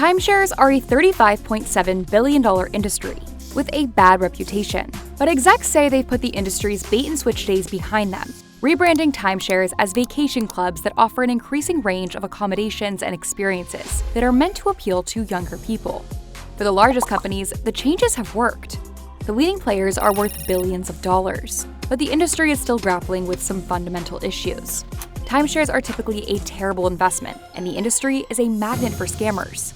Timeshares are a $35.7 billion industry with a bad reputation, but execs say they've put the industry's bait-and-switch days behind them, rebranding timeshares as vacation clubs that offer an increasing range of accommodations and experiences that are meant to appeal to younger people. For the largest companies, the changes have worked. The leading players are worth billions of dollars, but the industry is still grappling with some fundamental issues. Timeshares are typically a terrible investment, and the industry is a magnet for scammers.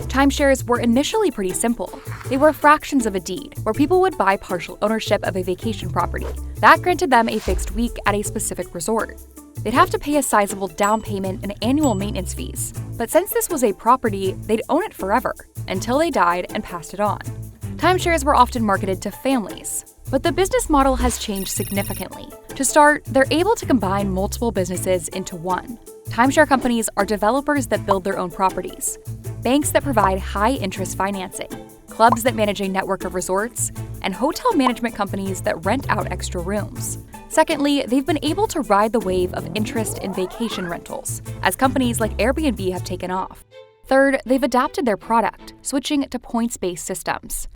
Timeshares were initially pretty simple. They were fractions of a deed, where people would buy partial ownership of a vacation property. That granted them a fixed week at a specific resort. They'd have to pay a sizable down payment and annual maintenance fees, but since this was a property, they'd own it forever, until they died and passed it on. Timeshares were often marketed to families, but the business model has changed significantly. To start, they're able to combine multiple businesses into one. Timeshare companies are developers that build their own properties, banks that provide high-interest financing, clubs that manage a network of resorts, and hotel management companies that rent out extra rooms. Secondly, they've been able to ride the wave of interest in vacation rentals, as companies like Airbnb have taken off. Third, they've adapted their product, switching to points-based systems.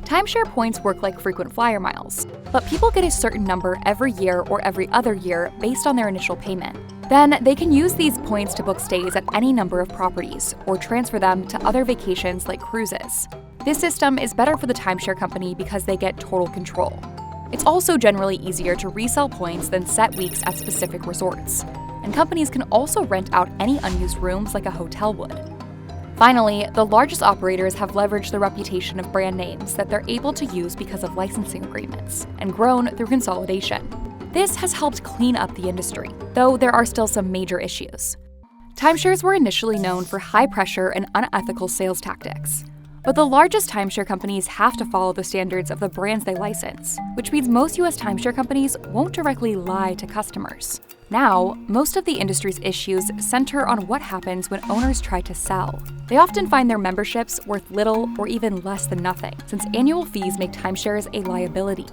Timeshare points work like frequent flyer miles, but people get a certain number every year or every other year based on their initial payment. Then they can use these points to book stays at any number of properties or transfer them to other vacations like cruises. This system is better for the timeshare company because they get total control. It's also generally easier to resell points than set weeks at specific resorts, and companies can also rent out any unused rooms like a hotel would. Finally, the largest operators have leveraged the reputation of brand names that they're able to use because of licensing agreements, and grown through consolidation. This has helped clean up the industry, though there are still some major issues. Timeshares were initially known for high-pressure and unethical sales tactics, but the largest timeshare companies have to follow the standards of the brands they license, which means most U.S. timeshare companies won't directly lie to customers. Now, most of the industry's issues center on what happens when owners try to sell. They often find their memberships worth little or even less than nothing, since annual fees make timeshares a liability.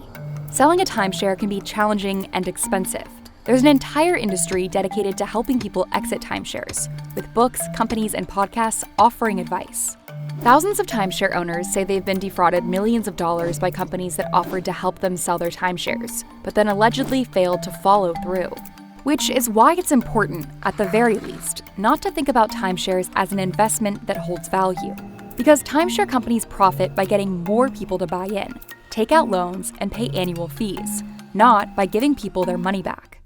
Selling a timeshare can be challenging and expensive. There's an entire industry dedicated to helping people exit timeshares, with books, companies, and podcasts offering advice. Thousands of timeshare owners say they've been defrauded millions of dollars by companies that offered to help them sell their timeshares, but then allegedly failed to follow through. Which is why it's important, at the very least, not to think about timeshares as an investment that holds value. Because timeshare companies profit by getting more people to buy in, take out loans, and pay annual fees, not by giving people their money back.